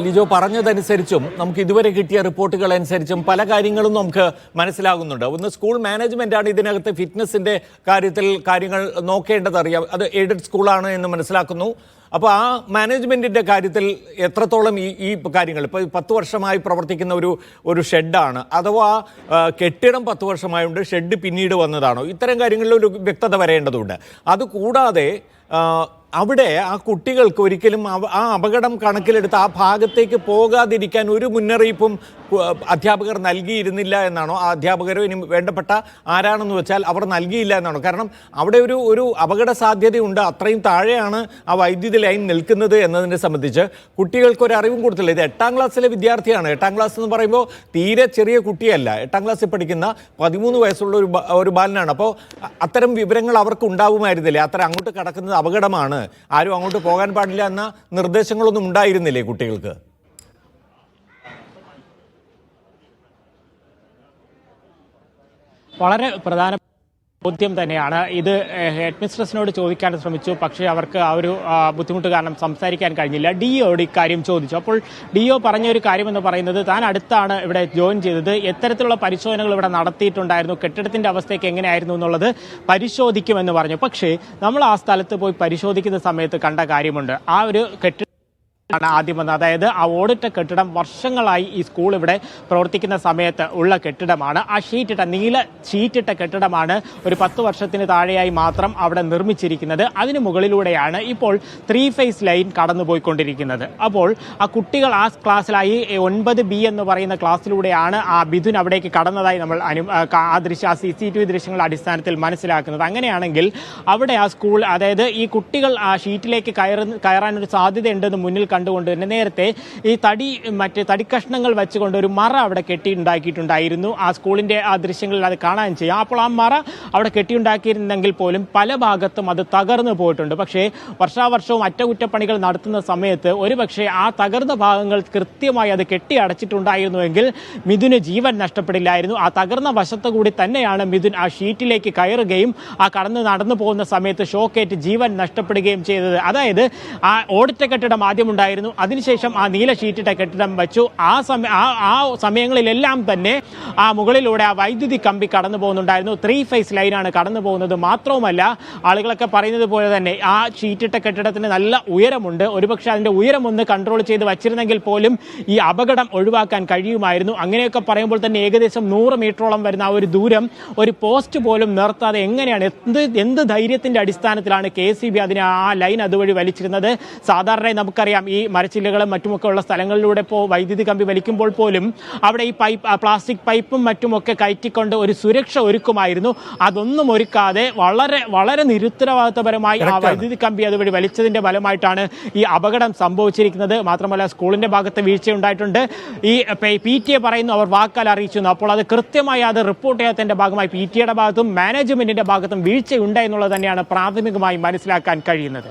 ലിജോ പറഞ്ഞതനുസരിച്ചും നമുക്ക് ഇതുവരെ കിട്ടിയ റിപ്പോർട്ടുകൾ അനുസരിച്ചും പല കാര്യങ്ങളും നമുക്ക് മനസ്സിലാകുന്നുണ്ട്. ഒന്ന്, സ്കൂൾ മാനേജ്മെന്റാണ് ഇതിനകത്ത് ഫിറ്റ്നസിന്റെ കാര്യത്തിൽ കാര്യങ്ങൾ നോക്കേണ്ടത്. അറിയാം, അത് എയ്ഡഡ് സ്കൂളാണ് എന്ന് മനസ്സിലാക്കുന്നു. അപ്പോൾ ആ മാനേജ്മെന്റിന്റെ കാര്യത്തിൽ എത്രത്തോളം ഈ കാര്യങ്ങൾ, ഇപ്പോൾ 10 വർഷമായി പ്രവർത്തിക്കുന്ന ഒരു ഷെഡാണ്, അഥവാ കെട്ടിടം 10 വർഷമായുണ്ട്, ഷെഡ് പിന്നീട് വന്നതാണോ, ഇത്തരം കാര്യങ്ങളിൽ ഒരു വ്യക്തത വരേണ്ടതുണ്ട്. അതുകൂടാതെ അവിടെ ആ കുട്ടികൾക്ക് ഒരിക്കലും ആ അപകടം കണക്കിലെടുത്ത് ആ ഭാഗത്തേക്ക് പോകാതിരിക്കാൻ ഒരു മുന്നറിയിപ്പും അധ്യാപകർ നൽകിയിരുന്നില്ല എന്നാണോ? ആ അധ്യാപകരോ ഇനി വേണ്ടപ്പെട്ട ആരാണെന്ന് വെച്ചാൽ അവർ നൽകിയില്ല എന്നാണോ? കാരണം അവിടെ ഒരു അപകട സാധ്യതയുണ്ട്, അത്രയും താഴെയാണ് ആ വൈദ്യുതി ലൈൻ നിൽക്കുന്നത് എന്നതിനെ സംബന്ധിച്ച് കുട്ടികൾക്ക് ഒരു അറിവും കൊടുത്തില്ല. ഇത് 8ാം ക്ലാസ്സിലെ വിദ്യാർത്ഥിയാണ്. 8ാം ക്ലാസ് എന്ന് പറയുമ്പോൾ തീരെ ചെറിയ കുട്ടിയല്ല, 8ാം ക്ലാസ്സിൽ പഠിക്കുന്ന 13 വയസ്സുള്ള ഒരു ബാലനാണ്. അപ്പോൾ അത്തരം വിവരങ്ങൾ അവർക്ക് ഉണ്ടാവുമായിരുന്നില്ലേ? അത്തരം അങ്ങോട്ട് കടക്കുന്നത് അപകടമാണ്, ആരും അങ്ങോട്ട് പോകാൻ പാടില്ല എന്ന നിർദ്ദേശങ്ങളൊന്നും ഉണ്ടായിരുന്നില്ലേ കുട്ടികൾക്ക്? വളരെ പ്രധാന ബോധ്യം തന്നെയാണ് ഇത്. ഹെഡ് മിസ്ട്രസിനോട് ചോദിക്കാൻ ശ്രമിച്ചു, പക്ഷേ അവർക്ക് ആ ഒരു ബുദ്ധിമുട്ട് കാരണം സംസാരിക്കാൻ കഴിഞ്ഞില്ല. ഡിഒയോട് ഇക്കാര്യം ചോദിച്ചു. അപ്പോൾ ഡിഒ പറഞ്ഞ ഒരു കാര്യമെന്ന് പറയുന്നത്, താൻ അടുത്താണ് ഇവിടെ ജോയിൻ ചെയ്തത്, എത്തരത്തിലുള്ള പരിശോധനകൾ ഇവിടെ നടത്തിയിട്ടുണ്ടായിരുന്നു, കെട്ടിടത്തിന്റെ അവസ്ഥയൊക്കെ എങ്ങനെയായിരുന്നു എന്നുള്ളത് പരിശോധിക്കുമെന്ന് പറഞ്ഞു. പക്ഷേ നമ്മൾ ആ സ്ഥലത്ത് പോയി പരിശോധിക്കുന്ന സമയത്ത് കണ്ട കാര്യമുണ്ട്. ആ ഒരു ആണ് ആദ്യം വന്നത്. അതായത് ആ ഓടിട്ട കെട്ടിടം വർഷങ്ങളായി ഈ സ്കൂൾ ഇവിടെ പ്രവർത്തിക്കുന്ന സമയത്ത് ഉള്ള കെട്ടിടമാണ്. ആ നീല ഷീറ്റിട്ട കെട്ടിടമാണ് ഒരു 10 വർഷത്തിന് താഴെയായി മാത്രം അവിടെ നിർമ്മിച്ചിരിക്കുന്നത്. അതിന് മുകളിലൂടെയാണ് ഇപ്പോൾ 3 ഫേസ് ലൈൻ കടന്നുപോയിക്കൊണ്ടിരിക്കുന്നത്. അപ്പോൾ ആ കുട്ടികൾ ആ ക്ലാസ്സിലായി 9B എന്ന് പറയുന്ന ക്ലാസ്സിലൂടെയാണ് ആ ബിഥുൻ അവിടേക്ക് കടന്നതായി നമ്മൾ ആ CCTV ദൃശ്യങ്ങളുടെ അടിസ്ഥാനത്തിൽ മനസ്സിലാക്കുന്നത്. അങ്ങനെയാണെങ്കിൽ അവിടെ ആ സ്കൂൾ, അതായത് ഈ കുട്ടികൾ ആ ഷീറ്റിലേക്ക് കയറാനൊരു സാധ്യതയുണ്ടെന്ന് മുന്നിൽ കണ്ടുകൊണ്ട് തന്നെ നേരത്തെ ഈ തടിക്കഷ്ണങ്ങൾ വെച്ചുകൊണ്ട് ഒരു മറ അവിടെ കെട്ടിയുണ്ടാക്കിയിട്ടുണ്ടായിരുന്നു. ആ സ്കൂളിന്റെ ആ ദൃശ്യങ്ങളിൽ അത് കാണാൻ ചെയ്യാം. അപ്പോൾ ആ മറ അവിടെ കെട്ടിയുണ്ടാക്കിയിരുന്നെങ്കിൽ പോലും പല ഭാഗത്തും അത് തകർന്നു പോയിട്ടുണ്ട്. പക്ഷേ വർഷാവർഷവും അറ്റകുറ്റപ്പണികൾ നടത്തുന്ന സമയത്ത് ഒരുപക്ഷെ ആ തകർന്ന ഭാഗങ്ങൾ കൃത്യമായി അത് കെട്ടിയടച്ചിട്ടുണ്ടായിരുന്നുവെങ്കിൽ മിഥുന് ജീവൻ നഷ്ടപ്പെടില്ലായിരുന്നു. ആ തകർന്ന വശത്തു കൂടി തന്നെയാണ് മിഥുൻ ആ ഷീറ്റിലേക്ക് കയറുകയും ആ നടന്നു പോകുന്ന സമയത്ത് ഷോക്കേറ്റ് ജീവൻ നഷ്ടപ്പെടുകയും ചെയ്തത്. അതായത് ആ ഓടിട്ട കെട്ടിടം ആദ്യം ഉണ്ടായിരുന്നു, അതിനുശേഷം ആ നീല ഷീറ്റിട്ട കെട്ടിടം വെച്ചു. ആ സമയങ്ങളിലെല്ലാം തന്നെ ആ മുകളിലൂടെ ആ വൈദ്യുതി കമ്പി കടന്നു പോകുന്നുണ്ടായിരുന്നു. 3 ഫേസ് ലൈനാണ് കടന്നു പോകുന്നത്. മാത്രവുമല്ല, ആളുകളൊക്കെ പറയുന്നത് പോലെ തന്നെ ആ ഷീറ്റിട്ട കെട്ടിടത്തിന് നല്ല ഉയരമുണ്ട്. ഒരുപക്ഷെ അതിന്റെ ഉയരം ഒന്ന് കൺട്രോൾ ചെയ്ത് വച്ചിരുന്നെങ്കിൽ പോലും ഈ അപകടം ഒഴിവാക്കാൻ കഴിയുമായിരുന്നു. അങ്ങനെയൊക്കെ പറയുമ്പോൾ തന്നെ ഏകദേശം 100 മീറ്ററോളം വരുന്ന ആ ഒരു ദൂരം ഒരു പോസ്റ്റ് പോലും നിർത്താതെ എങ്ങനെയാണ്, എന്ത് ധൈര്യത്തിന്റെ അടിസ്ഥാനത്തിലാണ് KCB അതിനെ ആ ലൈൻ അതുവഴി വലിച്ചിരുന്നത്? സാധാരണ നമുക്കറിയാം, ഈ മരച്ചില്ലകളും മറ്റുമൊക്കെ ഉള്ള സ്ഥലങ്ങളിലൂടെ വൈദ്യുതി കമ്പി വലിക്കുമ്പോൾ പോലും അവിടെ ഈ പ്ലാസ്റ്റിക് പൈപ്പും മറ്റുമൊക്കെ കയറ്റിക്കൊണ്ട് ഒരു സുരക്ഷ ഒരുക്കുമായിരുന്നു. അതൊന്നും ഒരുക്കാതെ വളരെ വളരെ നിരുത്തരവാദിത്തപരമായി ആ വൈദ്യുതി കമ്പി അതുവഴി വലിച്ചതിന്റെ ഫലമായിട്ടാണ് ഈ അപകടം സംഭവിച്ചിരിക്കുന്നത്. മാത്രമല്ല, സ്കൂളിന്റെ ഭാഗത്ത് വീഴ്ചയുണ്ടായിട്ടുണ്ട്. ഈ PTA പറയുന്നു അവർ വാക്കാൽ അറിയിച്ചു. അപ്പോൾ അത് കൃത്യമായി അത് റിപ്പോർട്ട് ചെയ്യാത്തതിന്റെ ഭാഗമായി PTA യുടെ ഭാഗത്തും മാനേജ്മെന്റിന്റെ ഭാഗത്തും വീഴ്ചയുണ്ട് എന്നുള്ളത് തന്നെയാണ് പ്രാഥമികമായി മനസ്സിലാക്കാൻ കഴിയുന്നത്.